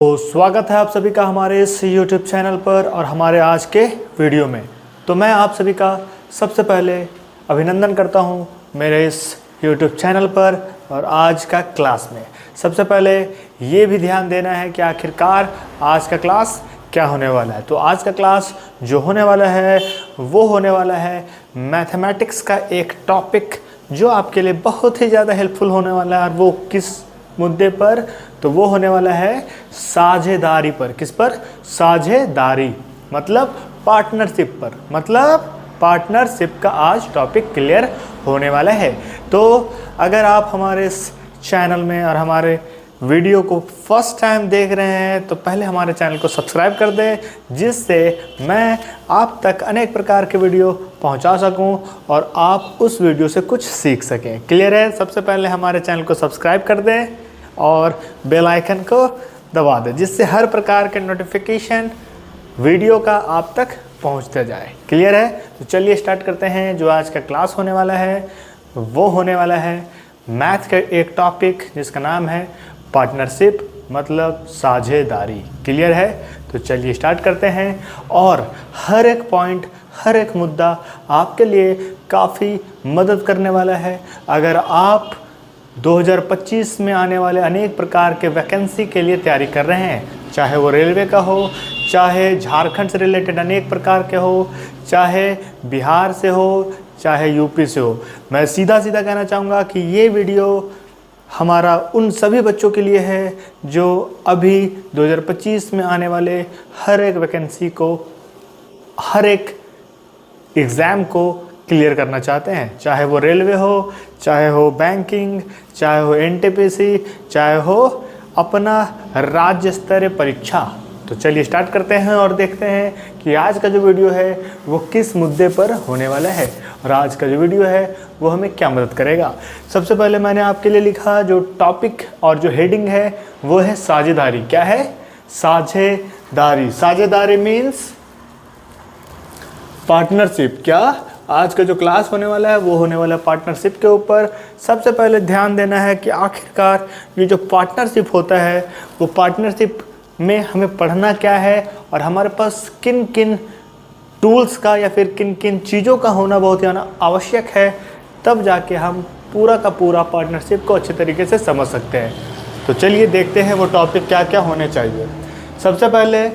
तो स्वागत है आप सभी का हमारे इस YouTube चैनल पर और हमारे आज के वीडियो में। तो मैं आप सभी का सबसे पहले अभिनंदन करता हूं मेरे इस YouTube चैनल पर और आज का क्लास में। सबसे पहले ये भी ध्यान देना है कि आखिरकार आज का क्लास क्या होने वाला है। तो आज का क्लास जो होने वाला है वो होने वाला है मैथमेटिक्स का एक टॉपिक जो आपके लिए बहुत ही ज़्यादा हेल्पफुल होने वाला है। और वो किस मुद्दे पर? तो वो होने वाला है साझेदारी पर। किस पर? साझेदारी मतलब पार्टनरशिप पर। मतलब पार्टनरशिप का आज टॉपिक क्लियर होने वाला है। तो अगर आप हमारे इस चैनल में और हमारे वीडियो को फर्स्ट टाइम देख रहे हैं तो पहले हमारे चैनल को सब्सक्राइब कर दें, जिससे मैं आप तक अनेक प्रकार के वीडियो पहुंचा सकूं और आप उस वीडियो से कुछ सीख सकें। क्लियर है? सबसे पहले हमारे चैनल को सब्सक्राइब कर दें और बेल आइकन को दबा दें, जिससे हर प्रकार के नोटिफिकेशन वीडियो का आप तक पहुंचते जाए। क्लियर है? तो चलिए स्टार्ट करते हैं। जो आज का क्लास होने वाला है वो होने वाला है मैथ का एक टॉपिक जिसका नाम है पार्टनरशिप मतलब साझेदारी। क्लियर है? तो चलिए स्टार्ट करते हैं। और हर एक पॉइंट, हर एक मुद्दा आपके लिए काफ़ी मदद करने वाला है। अगर आप 2025 में आने वाले अनेक प्रकार के वैकेंसी के लिए तैयारी कर रहे हैं, चाहे वो रेलवे का हो, चाहे झारखंड से रिलेटेड अनेक प्रकार के हो, चाहे बिहार से हो, चाहे यूपी से हो, मैं सीधा सीधा कहना चाहूँगा कि ये वीडियो हमारा उन सभी बच्चों के लिए है जो अभी 2025 में आने वाले हर एक वैकेंसी को, हर एक एग्ज़ाम को क्लियर करना चाहते हैं, चाहे वो रेलवे हो, चाहे हो बैंकिंग, चाहे हो एनटीपीसी, चाहे हो अपना राज्य स्तरीय परीक्षा। तो चलिए स्टार्ट करते हैं और देखते हैं कि आज का जो वीडियो है वो किस मुद्दे पर होने वाला है और आज का जो वीडियो है वो हमें क्या मदद करेगा। सबसे पहले मैंने आपके लिए लिखा जो टॉपिक और जो हेडिंग है वो है साझेदारी। क्या है? साझेदारी। साझेदारी मीन्स पार्टनरशिप। क्या? आज का जो क्लास होने वाला है वो होने वाला है पार्टनरशिप के ऊपर। सबसे पहले ध्यान देना है कि आखिरकार ये जो पार्टनरशिप होता है वो पार्टनरशिप में हमें पढ़ना क्या है और हमारे पास किन किन टूल्स का या फिर किन किन चीज़ों का होना बहुत ही आवश्यक है, तब जाके हम पूरा का पूरा पार्टनरशिप को अच्छे तरीके से समझ सकते हैं। तो चलिए देखते हैं वो टॉपिक क्या क्या होने चाहिए। सबसे पहले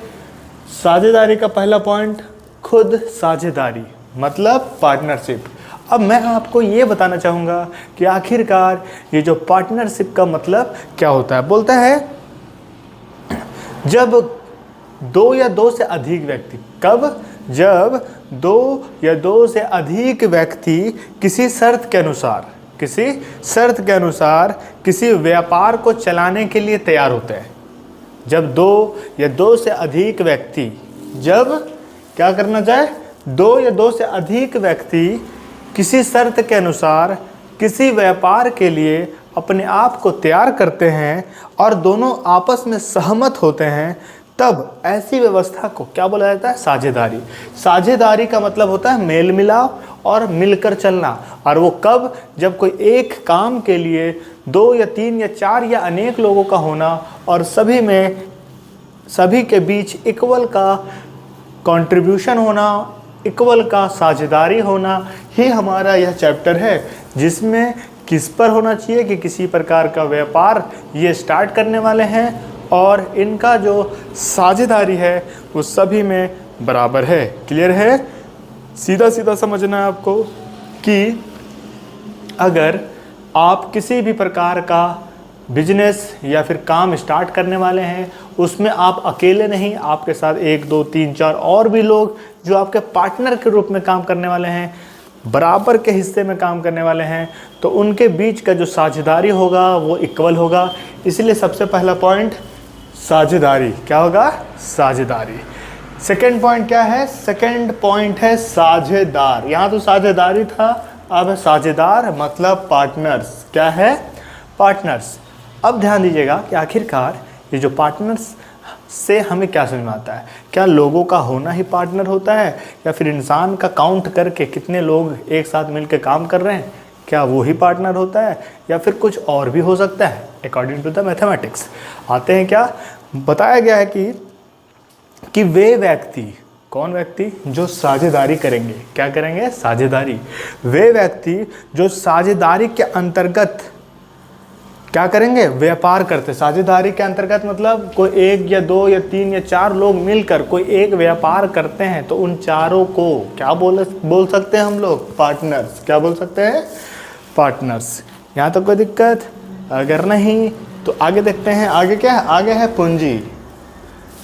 साझेदारी का पहला पॉइंट, खुद साझेदारी मतलब पार्टनरशिप। अब मैं आपको ये बताना चाहूँगा कि आखिरकार ये जो पार्टनरशिप का मतलब क्या होता है। बोलता है जब दो या दो से अधिक व्यक्ति, कब? जब दो या दो से अधिक व्यक्ति किसी शर्त के अनुसार किसी व्यापार को चलाने के लिए तैयार होते हैं। जब दो या दो से अधिक व्यक्ति, जब क्या करना चाहे, दो या दो से अधिक व्यक्ति किसी शर्त के अनुसार किसी व्यापार के लिए अपने आप को तैयार करते हैं और दोनों आपस में सहमत होते हैं, तब ऐसी व्यवस्था को क्या बोला जाता है? साझेदारी। साझेदारी का मतलब होता है मेल मिलाप और मिलकर चलना। और वो कब? जब कोई एक काम के लिए दो या तीन या चार या अनेक लोगों का होना और सभी के बीच इक्वल का कंट्रीब्यूशन होना, इक्वल का साझेदारी होना ही हमारा यह चैप्टर है, जिसमें किस पर होना चाहिए कि किसी प्रकार का व्यापार ये स्टार्ट करने वाले हैं और इनका जो साझेदारी है वो सभी में बराबर है। क्लियर है? सीधा सीधा समझना है आपको कि अगर आप किसी भी प्रकार का बिजनेस या फिर काम स्टार्ट करने वाले हैं, उसमें आप अकेले नहीं, आपके साथ 1 2 3 4 और भी लोग जो आपके पार्टनर के रूप में काम करने वाले हैं, बराबर के हिस्से में काम करने वाले हैं, तो उनके बीच का जो साझेदारी होगा वो इक्वल होगा। इसलिए सबसे पहला पॉइंट साझेदारी। क्या होगा? साझेदारी। सेकंड पॉइंट क्या है? सेकंड पॉइंट है साझेदार। यहाँ तो साझेदारी था, अब है साझेदार मतलब पार्टनर्स। क्या है? पार्टनर्स। अब ध्यान दीजिएगा कि आखिरकार ये जो पार्टनर्स से हमें क्या समझ में आता है। क्या लोगों का होना ही पार्टनर होता है या फिर इंसान का काउंट करके कितने लोग एक साथ मिलकर काम कर रहे हैं, क्या वो ही पार्टनर होता है या फिर कुछ और भी हो सकता है? अकॉर्डिंग टू द मैथमेटिक्स आते हैं क्या बताया गया है कि वे व्यक्ति, कौन व्यक्ति, जो साझेदारी करेंगे, क्या करेंगे, साझेदारी, वे व्यक्ति जो साझेदारी के अंतर्गत क्या करेंगे, व्यापार करते। साझेदारी के अंतर्गत मतलब कोई एक या दो या तीन या चार लोग मिलकर कोई एक व्यापार करते हैं, तो उन चारों को क्या बोल सकते हैं हम लोग, पार्टनर्स। क्या बोल सकते हैं, पार्टनर्स। यहाँ तो कोई दिक्कत? अगर नहीं तो आगे देखते हैं। आगे क्या है, आगे है पूंजी।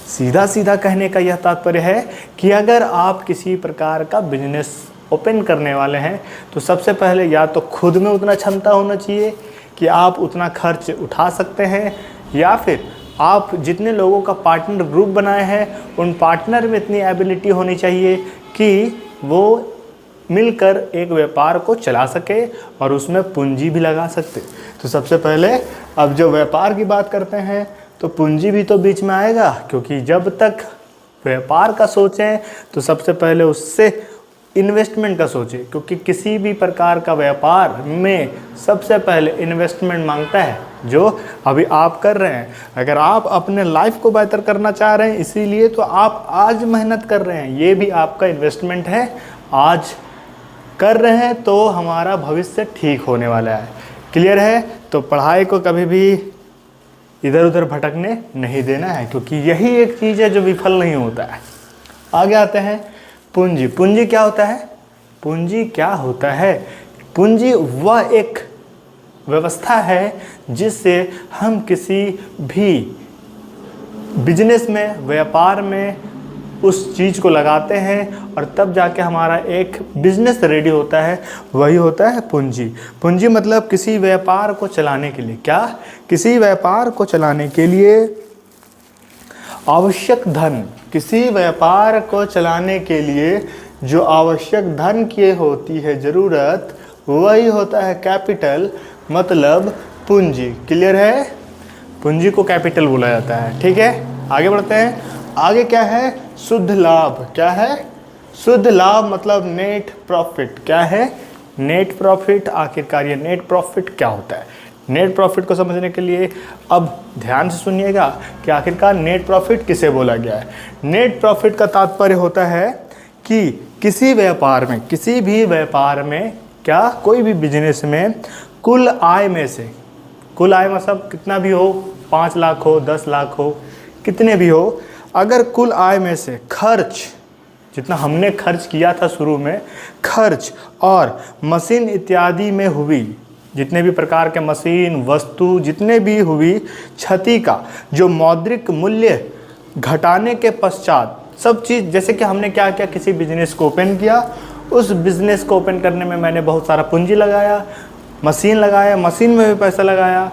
सीधा सीधा कहने का यह तात्पर्य है कि अगर आप किसी प्रकार का बिजनेस ओपन करने वाले हैं तो सबसे पहले या तो खुद में उतना क्षमता होना चाहिए कि आप उतना खर्च उठा सकते हैं, या फिर आप जितने लोगों का पार्टनर ग्रुप बनाए हैं उन पार्टनर में इतनी एबिलिटी होनी चाहिए कि वो मिलकर एक व्यापार को चला सके और उसमें पूंजी भी लगा सकते। तो सबसे पहले अब जो व्यापार की बात करते हैं तो पूंजी भी तो बीच में आएगा, क्योंकि जब तक व्यापार का सोचें तो सबसे पहले उससे इन्वेस्टमेंट का सोचें, क्योंकि किसी भी प्रकार का व्यापार में सबसे पहले इन्वेस्टमेंट मांगता है, जो अभी आप कर रहे हैं। अगर आप अपने लाइफ को बेहतर करना चाह रहे हैं इसीलिए तो आप आज मेहनत कर रहे हैं, ये भी आपका इन्वेस्टमेंट है। आज कर रहे हैं तो हमारा भविष्य ठीक होने वाला है। क्लियर है? तो पढ़ाई को कभी भी इधर उधर भटकने नहीं देना है, क्योंकि यही एक चीज़ है जो विफल नहीं होता है। आगे आते हैं पूंजी। पूंजी क्या होता है? पूंजी क्या होता है? पूंजी वह एक व्यवस्था है जिससे हम किसी भी बिजनेस में, व्यापार में उस चीज़ को लगाते हैं और तब जाके हमारा एक बिजनेस रेडी होता है, वही होता है पूंजी। पूंजी मतलब किसी व्यापार को चलाने के लिए, क्या, किसी व्यापार को चलाने के लिए आवश्यक धन, किसी व्यापार को चलाने के लिए जो आवश्यक धन की होती है ज़रूरत, वही होता है कैपिटल, मतलब पूंजी। क्लियर है? पूंजी को कैपिटल बोला जाता है। ठीक है, आगे बढ़ते हैं। आगे क्या है? शुद्ध लाभ। क्या है? शुद्ध लाभ मतलब नेट प्रॉफिट। क्या है? Net profit. आखिरकार ये नेट प्रॉफिट क्या होता है? नेट प्रॉफिट को समझने के लिए अब ध्यान से सुनिएगा कि आखिरकार नेट प्रॉफिट किसे बोला गया है। नेट प्रॉफिट का तात्पर्य होता है कि किसी व्यापार में, किसी भी व्यापार में, क्या, कोई भी बिजनेस में कुल आय में से, कुल आय मतलब कितना भी हो, 5 लाख हो, 10 लाख हो, कितने भी हो, अगर कुल आय में से खर्च, जितना हमने खर्च किया था शुरू में, खर्च और मशीन इत्यादि में हुई, जितने भी प्रकार के मशीन, वस्तु, जितने भी हुई क्षति का जो मौद्रिक मूल्य घटाने के पश्चात सब चीज़, जैसे कि हमने क्या किया, किसी बिजनेस को ओपन किया, उस बिजनेस को ओपन करने में मैंने बहुत सारा पूंजी लगाया, मशीन लगाया, मशीन में भी पैसा लगाया,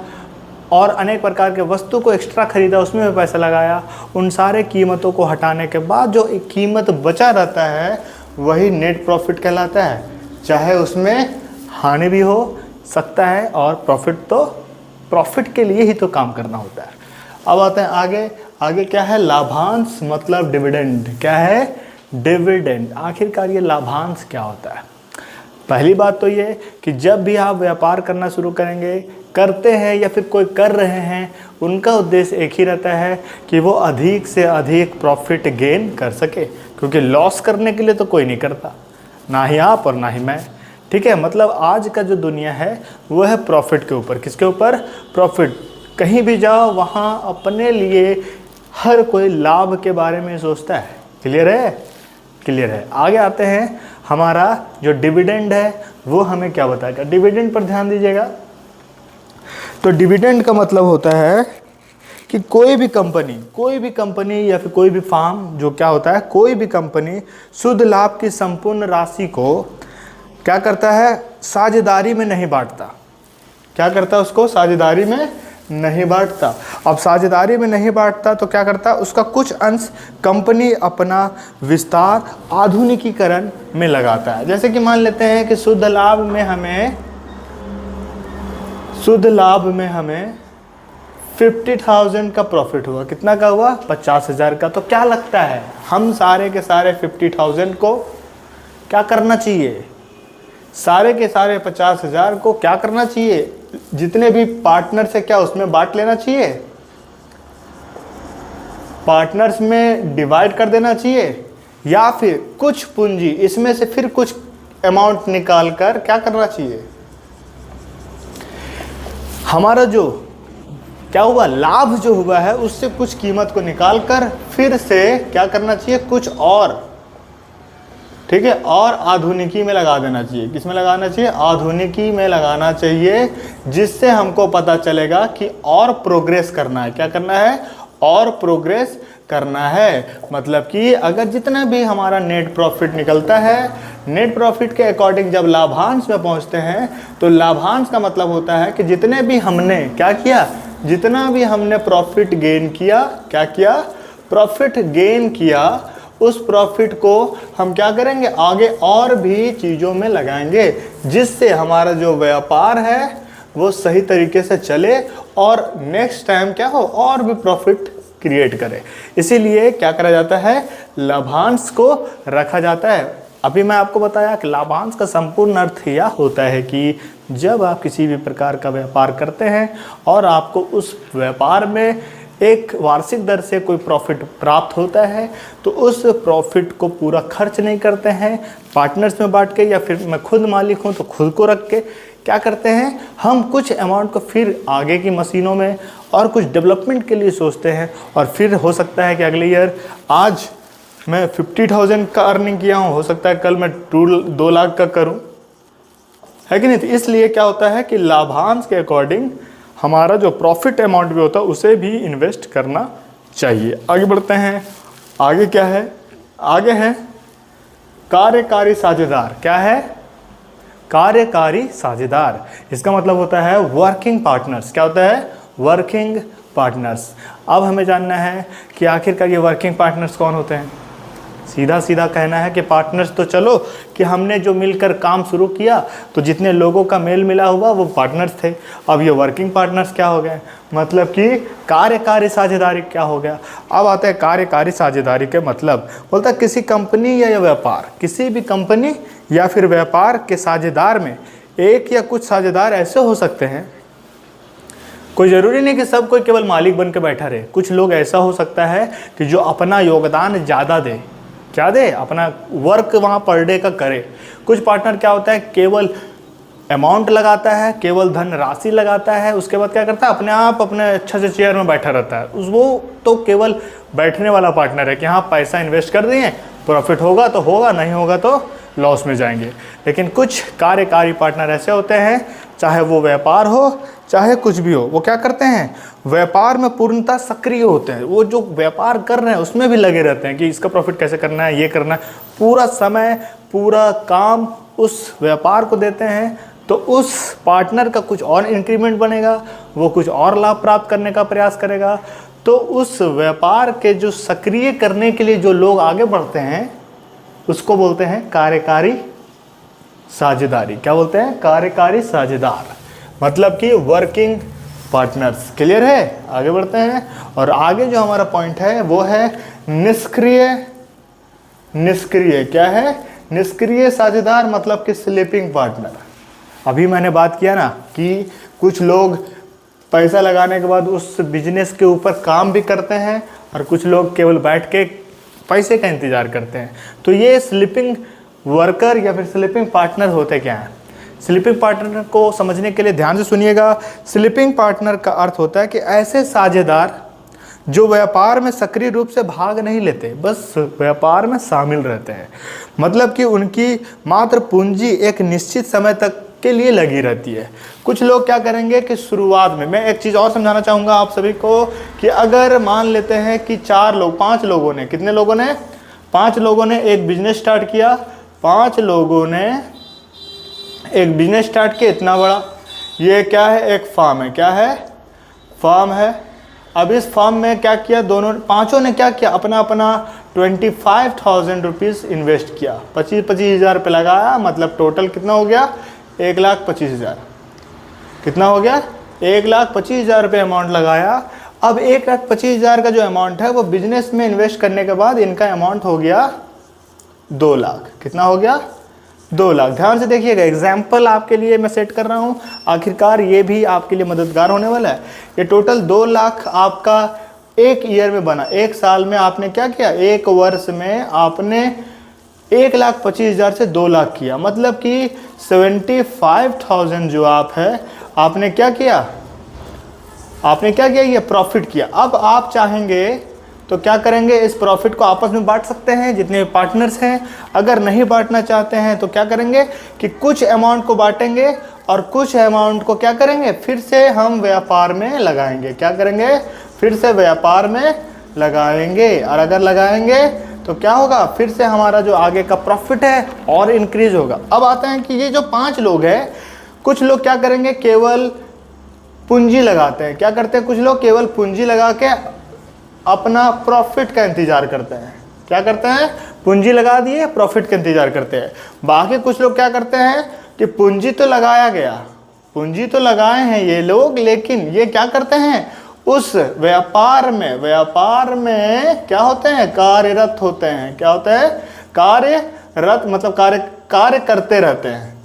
और अनेक प्रकार के वस्तु को एक्स्ट्रा खरीदा, उसमें भी पैसा लगाया। उन सारे कीमतों को हटाने के बाद जो एक कीमत बचा रहता है वही नेट प्रॉफिट कहलाता है। चाहे उसमें हानि भी हो सकता है और प्रॉफिट, तो प्रॉफिट के लिए ही तो काम करना होता है। अब आते हैं आगे। आगे क्या है? लाभांश मतलब डिविडेंड। क्या है? डिविडेंड। आखिरकार ये लाभांश क्या होता है? पहली बात तो ये कि जब भी आप व्यापार करना शुरू करेंगे, करते हैं या फिर कोई कर रहे हैं, उनका उद्देश्य एक ही रहता है कि वो अधिक से अधिक प्रॉफिट गेन कर सके, क्योंकि लॉस करने के लिए तो कोई नहीं करता, ना ही आप और ना ही मैं। ठीक है, मतलब आज का जो दुनिया है वो है प्रॉफिट के ऊपर। किसके ऊपर? प्रॉफिट। कहीं भी जाओ वहाँ अपने लिए हर कोई लाभ के बारे में सोचता है। क्लियर है? क्लियर है। आगे आते हैं। हमारा जो डिविडेंड है वो हमें क्या बताएगा? डिविडेंड पर ध्यान दीजिएगा। तो डिविडेंड का मतलब होता है कि कोई भी कंपनी या फिर कोई भी फार्म, जो क्या होता है, कोई भी कंपनी शुद्ध लाभ की संपूर्ण राशि को क्या करता है? साझेदारी में नहीं बांटता। क्या करता है? उसको साझेदारी में नहीं बांटता। अब साझेदारी में नहीं बांटता तो क्या करता है? उसका कुछ अंश कंपनी अपना विस्तार, आधुनिकीकरण में लगाता है। जैसे कि मान लेते हैं कि शुद्ध लाभ में हमें 50,000 का प्रॉफिट हुआ। कितना का हुआ? 50,000 का। तो क्या लगता है, हम सारे के सारे 50,000 को क्या करना चाहिए? सारे के सारे 50,000 को क्या करना चाहिए? जितने भी पार्टनर से क्या उसमें बांट लेना चाहिए? पार्टनर्स में डिवाइड कर देना चाहिए, या फिर कुछ पूंजी इसमें से फिर कुछ अमाउंट निकाल कर क्या करना चाहिए, हमारा जो क्या हुआ लाभ जो हुआ है उससे कुछ कीमत को निकाल कर फिर से क्या करना चाहिए, कुछ और, ठीक है, और आधुनिकी में लगा देना चाहिए। किस में लगाना चाहिए, आधुनिकी में लगाना चाहिए, जिससे हमको पता चलेगा कि और प्रोग्रेस करना है। क्या करना है, और प्रोग्रेस करना है। मतलब कि अगर जितना भी हमारा नेट प्रॉफिट निकलता है, नेट प्रॉफिट के अकॉर्डिंग जब लाभांश में पहुंचते हैं तो लाभांश का मतलब होता है कि जितने भी हमने क्या किया, जितना भी हमने प्रॉफिट गेन किया, क्या किया, प्रॉफिट गेन किया, उस प्रॉफिट को हम क्या करेंगे, आगे और भी चीज़ों में लगाएंगे, जिससे हमारा जो व्यापार है वो सही तरीके से चले और नेक्स्ट टाइम क्या हो, और भी प्रॉफिट क्रिएट करे। इसीलिए क्या करा जाता है, लाभांश को रखा जाता है। अभी मैं आपको बताया कि लाभांश का संपूर्ण अर्थ यह होता है कि जब आप किसी भी प्रकार का व्यापार करते हैं और आपको उस व्यापार में एक वार्षिक दर से कोई प्रॉफिट प्राप्त होता है, तो उस प्रॉफिट को पूरा खर्च नहीं करते हैं पार्टनर्स में बांट के, या फिर मैं खुद मालिक हूं तो खुद को रख के क्या करते हैं, हम कुछ अमाउंट को फिर आगे की मशीनों में और कुछ डेवलपमेंट के लिए सोचते हैं। और फिर हो सकता है कि अगले ईयर आज मैं 50,000 का अर्निंग किया हूँ, हो सकता है कल मैं 2 लाख का करूँ, है कि नहीं। तो इसलिए क्या होता है कि लाभांश के अकॉर्डिंग हमारा जो प्रॉफिट अमाउंट भी होता है उसे भी इन्वेस्ट करना चाहिए। आगे बढ़ते हैं, आगे क्या है, आगे है कार्यकारी साझेदार। क्या है, कार्यकारी साझेदार, इसका मतलब होता है वर्किंग पार्टनर्स। क्या होता है, वर्किंग पार्टनर्स। अब हमें जानना है कि आखिरकार ये वर्किंग पार्टनर्स कौन होते हैं। सीधा सीधा कहना है कि पार्टनर्स तो चलो कि हमने जो मिलकर काम शुरू किया तो जितने लोगों का मेल मिला हुआ वो पार्टनर्स थे। अब ये वर्किंग पार्टनर्स क्या हो गए, मतलब कि कार्यकारी साझेदारी क्या हो गया। अब आता है कार्यकारी साझेदारी के मतलब, बोलता है किसी कंपनी या व्यापार, किसी भी कंपनी या फिर व्यापार के साझेदार में एक या कुछ साझेदार ऐसे हो सकते हैं, कोई ज़रूरी नहीं कि सब कोई केवल मालिक बन के बैठा रहे। कुछ लोग ऐसा हो सकता है कि जो अपना योगदान ज़्यादा दे, क्या दे, अपना वर्क वहाँ पर डे का करे। कुछ पार्टनर क्या होता है, केवल अमाउंट लगाता है, केवल धन राशि लगाता है, उसके बाद क्या करता है, अपने आप अपने अच्छे से चेयर में बैठा रहता है। वो तो केवल बैठने वाला पार्टनर है कि हाँ पैसा इन्वेस्ट कर दिए, प्रॉफिट होगा तो होगा, नहीं होगा तो लॉस में जाएंगे। लेकिन कुछ कार्यकारी पार्टनर ऐसे होते हैं, चाहे वो व्यापार हो चाहे कुछ भी हो, वो क्या करते हैं, व्यापार में पूर्णतः सक्रिय होते हैं। वो जो व्यापार कर रहे हैं उसमें भी लगे रहते हैं कि इसका प्रॉफिट कैसे करना है, ये करना है, पूरा समय पूरा काम उस व्यापार को देते हैं। तो उस पार्टनर का कुछ और इंक्रीमेंट बनेगा, वो कुछ और लाभ प्राप्त करने का प्रयास करेगा। तो उस व्यापार के जो सक्रिय करने के लिए जो लोग आगे बढ़ते हैं उसको बोलते हैं कार्यकारी साझेदारी। क्या बोलते हैं, कार्यकारी साझेदार, मतलब कि वर्किंग पार्टनर्स। क्लियर है, आगे बढ़ते हैं। और आगे जो हमारा पॉइंट है वो है निष्क्रिय। निष्क्रिय क्या है, निष्क्रिय साझेदार मतलब कि स्लीपिंग पार्टनर। अभी मैंने बात किया ना कि कुछ लोग पैसा लगाने के बाद उस बिजनेस के ऊपर काम भी करते हैं और कुछ लोग केवल बैठ के पैसे का इंतज़ार करते हैं। तो ये स्लीपिंग वर्कर या फिर स्लीपिंग पार्टनर होते क्या हैं। स्लीपिंग पार्टनर को समझने के लिए ध्यान से सुनिएगा। स्लीपिंग पार्टनर का अर्थ होता है कि ऐसे साझेदार जो व्यापार में सक्रिय रूप से भाग नहीं लेते, बस व्यापार में शामिल रहते हैं। मतलब कि उनकी मात्र पूंजी एक निश्चित समय तक के लिए लगी रहती है। कुछ लोग क्या करेंगे कि शुरुआत में, मैं एक चीज़ और समझाना चाहूँगा आप सभी को कि अगर मान लेते हैं कि 4 लोग, 5 लोगों ने, कितने लोगों ने, 5 लोगों ने एक बिजनेस स्टार्ट किया। 5 लोगों ने एक बिजनेस स्टार्ट किया इतना बड़ा। ये क्या है, एक फार्म है। क्या है, फार्म है। अब इस फार्म में क्या किया, दोनों 5 ने क्या किया, अपना अपना 25,000 रुपीज़ इन्वेस्ट किया। 25,000 रुपये लगाया, मतलब टोटल कितना हो गया, 1,25,000। कितना हो गया, 1,25,000 रुपये अमाउंट लगाया। अब 1,25,000 का जो अमाउंट है वो बिजनेस में इन्वेस्ट करने के बाद इनका अमाउंट हो गया 2 लाख। कितना हो गया, 2 लाख। ध्यान से देखिएगा, एग्जाम्पल आपके लिए मैं सेट कर रहा हूँ, आखिरकार ये भी आपके लिए मददगार होने वाला है। ये टोटल 2 लाख आपका एक ईयर में बना, एक साल में आपने क्या किया, एक वर्ष में आपने 1,25,000 से 2 लाख किया, मतलब कि 75,000 जो आप है आपने क्या किया, ये प्रॉफिट किया। अब आप चाहेंगे तो क्या करेंगे, इस प्रॉफिट को आपस में बांट सकते हैं जितने पार्टनर्स हैं। अगर नहीं बांटना चाहते हैं तो क्या करेंगे कि कुछ अमाउंट को बांटेंगे और कुछ अमाउंट को क्या करेंगे, फिर से हम व्यापार में लगाएंगे। क्या करेंगे, फिर से व्यापार में लगाएंगे। और अगर लगाएंगे तो क्या होगा, फिर से हमारा जो आगे का प्रॉफिट है और इंक्रीज होगा। अब आते हैं कि ये जो 5 लोग हैं, कुछ लोग क्या करेंगे, केवल पूंजी लगाते हैं। क्या करते हैं, कुछ लोग केवल पूंजी लगा के अपना प्रॉफिट का इंतजार करते हैं। क्या करते हैं, पूंजी लगा दिए, प्रॉफिट का इंतजार करते हैं। बाकी कुछ लोग क्या करते हैं कि पूंजी तो लगाया गया, पूंजी तो लगाए हैं ये लोग, लेकिन ये क्या करते हैं, उस व्यापार में क्या होते हैं, कार्यरत होते हैं। क्या होते हैं, कार्यरत, मतलब कार्य करते रहते हैं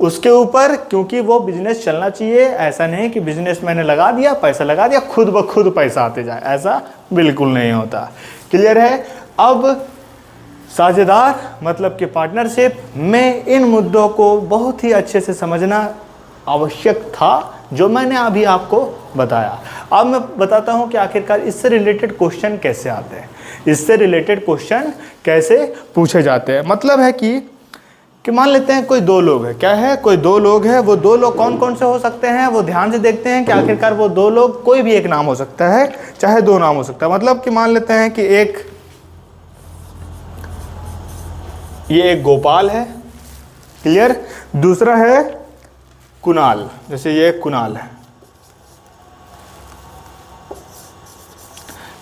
उसके ऊपर, क्योंकि वो बिजनेस चलना चाहिए। ऐसा नहीं कि बिजनेस मैंने लगा दिया, पैसा लगा दिया, खुद ब खुद पैसा आते जाए, ऐसा बिल्कुल नहीं होता। क्लियर है। अब साझेदार मतलब कि पार्टनरशिप में इन मुद्दों को बहुत ही अच्छे से समझना आवश्यक था, जो मैंने अभी आपको बताया। अब मैं बताता हूं कि आखिरकार इससे रिलेटेड क्वेश्चन कैसे आते हैं, इससे रिलेटेड क्वेश्चन कैसे पूछे जाते हैं। मतलब है कि मान लेते हैं कोई 2 लोग है, क्या है, कोई 2 लोग है। वो 2 लोग कौन कौन से हो सकते हैं, वो ध्यान से देखते हैं कि आखिरकार वो 2 लोग, कोई भी एक नाम हो सकता है, चाहे 2 नाम हो सकता है। मतलब कि मान लेते हैं कि ये एक गोपाल है, क्लियर, दूसरा है कुणाल, जैसे ये कुणाल है।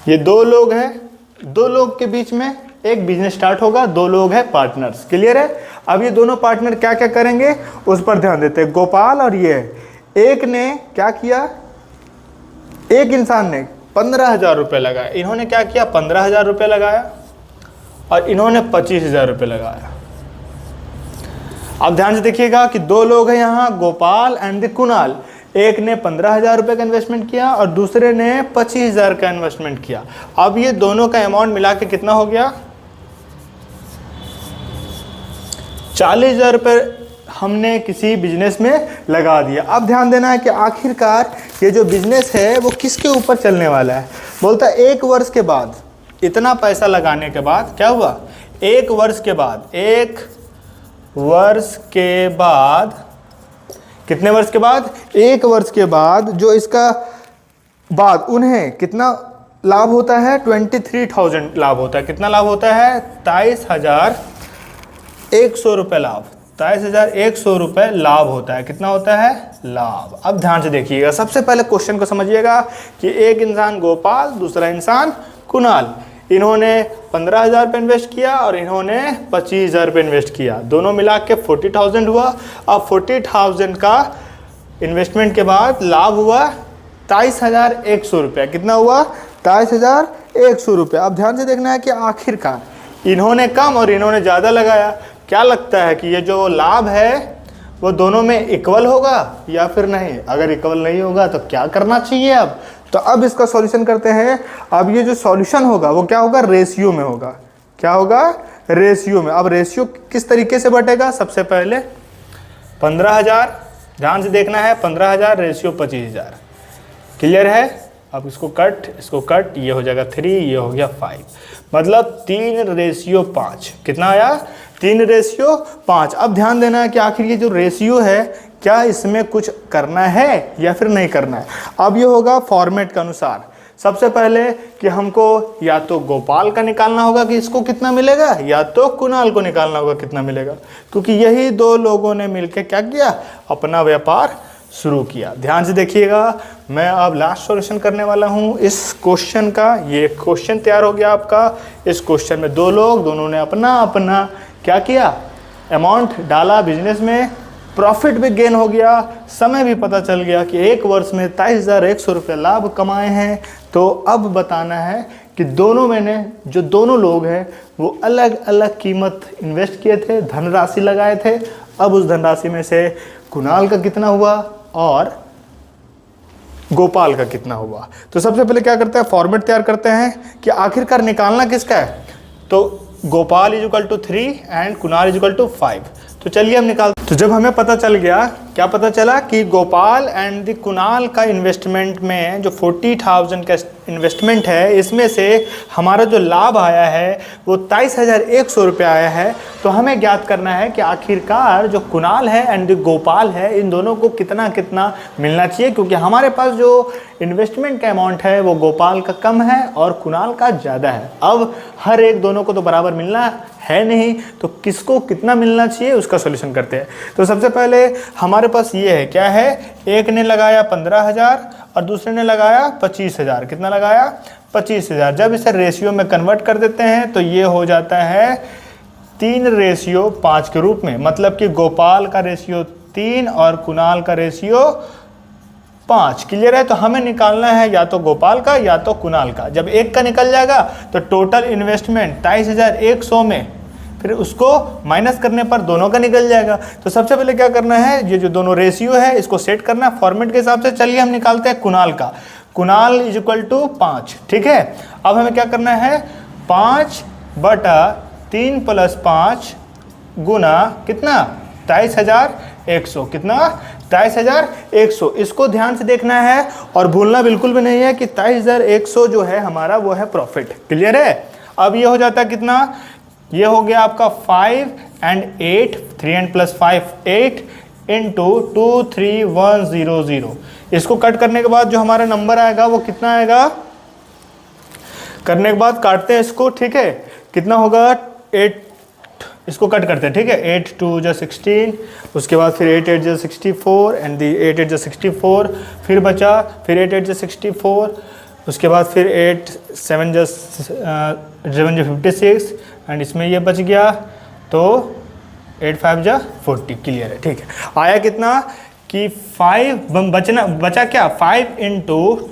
ये 2 लोग हैं, 2 लोग के बीच में एक बिजनेस स्टार्ट होगा, 2 लोग हैं पार्टनर्स। क्लियर है। अब ये दोनों पार्टनर क्या क्या करेंगे उस पर ध्यान देते हैं। गोपाल और ये, एक ने क्या किया, एक इंसान ने 15,000 रुपये लगाया। इन्होंने क्या किया, 15,000 रुपये लगाया और इन्होंने 25,000 रुपये लगाया। अब ध्यान से देखिएगा कि 2 लोग हैं यहाँ, गोपाल एंड कुणाल। एक ने 15,000 रुपये का इन्वेस्टमेंट किया और दूसरे ने 25,000 का इन्वेस्टमेंट किया। अब ये दोनों का अमाउंट मिला के कितना हो गया, 40,000 रुपये हमने किसी बिजनेस में लगा दिया। अब ध्यान देना है कि आखिरकार ये जो बिजनेस है वो किसके ऊपर चलने वाला है। बोलता है 1 वर्ष के बाद, इतना पैसा लगाने के बाद क्या हुआ, 1 वर्ष के बाद, 1 वर्ष के बाद, कितने वर्ष के बाद, 1 वर्ष के बाद जो इसका बाद उन्हें कितना लाभ होता है, 23,000 लाभ होता है। कितना लाभ होता है, 23,100 रुपये लाभ, 23,100 रुपये लाभ होता है। कितना होता है, लाभ। अब ध्यान से देखिएगा, सबसे पहले क्वेश्चन को समझिएगा कि एक इंसान गोपाल, दूसरा इंसान कुणाल, इन्होंने 15,000 रुपये इन्वेस्ट किया और इन्होंने 25,000 रुपये इन्वेस्ट किया, दोनों मिला के 40,000 हुआ। अब 40,000 का इन्वेस्टमेंट के बाद लाभ हुआ 23,100 रुपये। कितना हुआ, 23,100 रुपये। अब ध्यान से देखना है कि आखिरकार इन्होंने कम और इन्होंने ज़्यादा लगाया। क्या लगता है कि ये जो लाभ है वो दोनों में इक्वल होगा या फिर नहीं। अगर इक्वल नहीं होगा तो क्या करना चाहिए। अब इसका सॉल्यूशन करते हैं। अब ये जो सॉल्यूशन होगा वो क्या होगा, रेशियो में होगा। क्या होगा, रेशियो में। अब रेशियो किस तरीके से बटेगा, सबसे पहले 15,000, ध्यान से देखना है, 15,000 रेशियो 25,000। क्लियर है। अब इसको कट, ये हो जाएगा 3, ये हो गया 5, मतलब 3:5। कितना आया, 3:5। अब ध्यान देना है कि आखिर ये जो रेशियो है क्या इसमें कुछ करना है या फिर नहीं करना है। अब ये होगा फॉर्मेट के अनुसार। सबसे पहले कि हमको या तो गोपाल का निकालना होगा कि इसको कितना मिलेगा, या तो कुणाल को निकालना होगा कितना मिलेगा, क्योंकि यही 2 लोगों ने मिलकर क्या किया, अपना व्यापार शुरू किया। ध्यान से देखिएगा, मैं अब लास्ट सॉल्यूशन करने वाला हूँ इस क्वेश्चन का। ये क्वेश्चन तैयार हो गया आपका। इस क्वेश्चन में 2 लोग, दोनों ने अपना अपना क्या किया, अमाउंट डाला बिजनेस में, प्रॉफिट भी गेन हो गया, समय भी पता चल गया कि 1 वर्ष में 23,100 रुपये लाभ कमाए हैं। तो अब बताना है कि दोनों में ने, जो दोनों लोग हैं वो अलग अलग कीमत इन्वेस्ट किए थे, धनराशि लगाए थे। अब उस धनराशि में से कुणाल का कितना हुआ और गोपाल का कितना हुआ। तो सबसे पहले क्या करते हैं, फॉर्मेट तैयार करते हैं कि आखिरकार निकालना किसका है। तो Gopal is equal to 3 and Kunal is equal to 5। तो चलिए हम निकालते। तो जब हमें पता चल गया, क्या पता चला कि गोपाल एंड द कुणाल का इन्वेस्टमेंट में जो 40,000 का इन्वेस्टमेंट है, इसमें से हमारा जो लाभ आया है वो 23,100 रुपये आया है। तो हमें ज्ञात करना है कि आखिरकार जो कुणाल है एंड द गोपाल है, इन दोनों को कितना कितना मिलना चाहिए, क्योंकि हमारे पास जो इन्वेस्टमेंट का अमाउंट है वो गोपाल का कम है और कुणाल का ज़्यादा है। अब हर एक दोनों को तो बराबर मिलना है नहीं, तो किसको कितना मिलना चाहिए उसका सॉल्यूशन करते हैं। तो सबसे पहले हमारे पास ये है, क्या है, एक ने लगाया 15,000 और दूसरे ने लगाया 25,000। कितना लगाया, 25,000। जब इसे रेशियो में कन्वर्ट कर देते हैं तो ये हो जाता है 3:5 के रूप में। मतलब कि गोपाल का रेशियो 3 और कुणाल का रेशियो 5। क्लियर है। तो हमें निकालना है या तो गोपाल का या तो कुणाल का। जब एक का निकल जाएगा तो टोटल इन्वेस्टमेंट 23,100 में फिर उसको माइनस करने पर दोनों का निकल जाएगा। तो सबसे पहले क्या करना है, ये जो दोनों रेशियो है इसको सेट करना है फॉर्मेट के हिसाब से। चलिए हम निकालते हैं कुणाल का। Kunal is equal to 5। ठीक है। अब हमें क्या करना है, 5/3 + 5 गुना कितना, 23,100। कितना, 23,100। इसको ध्यान से देखना है और भूलना बिल्कुल भी नहीं है कि 23,100 जो है हमारा वो है प्रॉफिट। क्लियर है। अब ये हो जाता है कितना, ये हो गया आपका 5 and 8, 3 and + 5 8 into 23100। इसको कट करने के बाद जो हमारा नंबर आएगा वो कितना आएगा, करने के बाद काटते हैं इसको। ठीक है। कितना होगा, 8, इसको कट करते हैं। ठीक है। 8 2 = 16, उसके बाद फिर 8 8 = 64 एंड 8 8 = 64, फिर बचा, फिर 8 8 = 64, उसके बाद फिर 8 7 = 56 एंड इसमें ये बच गया, तो 8 5 = 40। क्लियर है। ठीक है। आया कितना कि 5 बचा क्या, 5 ×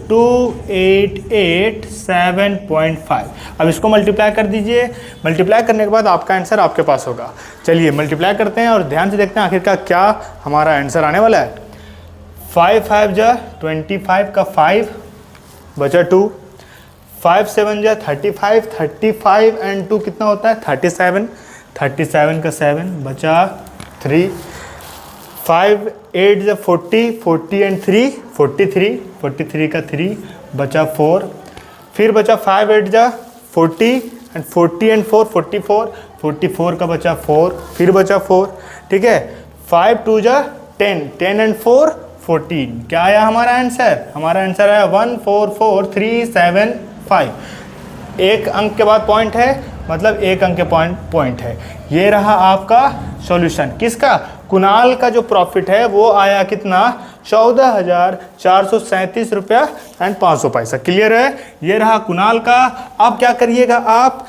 2887.5। अब इसको मल्टीप्लाई कर दीजिए। मल्टीप्लाई करने के बाद आपका आंसर आपके पास होगा। चलिए मल्टीप्लाई करते हैं और ध्यान से देखते हैं आखिरकार क्या हमारा आंसर आने वाला है। 5 5 = 25 का 5 बचा 2, 5 7 = 35, 35 and 2 कितना होता है, 37, 37 का 7 बचा 3, 5 8 = 40, 40 and 3 43, 43 का 3 बचा 4, फिर बचा 5 8 = 40 and 40 and 4 44, 44 का बचा 4, फिर बचा 4। ठीक है। 5 2 = 10, 10 and 4 14। क्या आया हमारा आंसर, हमारा आंसर आया 144375। एक अंक के बाद पॉइंट है, मतलब एक अंक के पॉइंट है। ये रहा आपका सॉल्यूशन। किसका, कुणाल का जो प्रॉफिट है वो आया कितना, 14,437 रुपया एंड 500 पैसा। क्लियर है। ये रहा कुणाल का। अब क्या करिएगा आप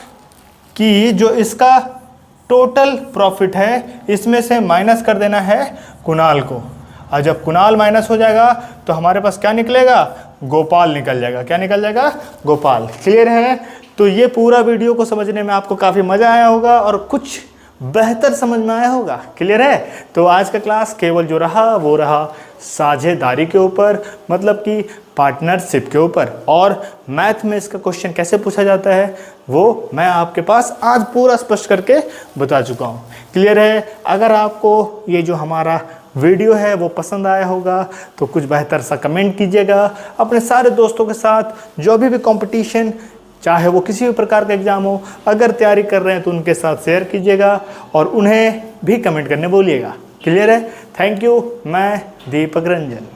कि जो इसका टोटल प्रॉफिट है इसमें से माइनस कर देना है कुणाल को, और जब कुणाल माइनस हो जाएगा तो हमारे पास क्या निकलेगा, गोपाल निकल जाएगा। क्या निकल जाएगा, गोपाल। क्लियर है। तो ये पूरा वीडियो को समझने में आपको काफ़ी मज़ा आया होगा और कुछ बेहतर समझ में आया होगा। क्लियर है। तो आज का क्लास केवल जो रहा वो रहा साझेदारी के ऊपर, मतलब कि पार्टनरशिप के ऊपर, और मैथ में इसका क्वेश्चन कैसे पूछा जाता है वो मैं आपके पास आज पूरा स्पष्ट करके बता चुका हूँ। क्लियर है। अगर आपको ये जो हमारा वीडियो है वो पसंद आया होगा तो कुछ बेहतर सा कमेंट कीजिएगा। अपने सारे दोस्तों के साथ जो भी कंपटीशन, चाहे वो किसी भी प्रकार का एग्ज़ाम हो, अगर तैयारी कर रहे हैं तो उनके साथ शेयर कीजिएगा और उन्हें भी कमेंट करने बोलिएगा। क्लियर है। Thank you. मैं दीपक रंजन।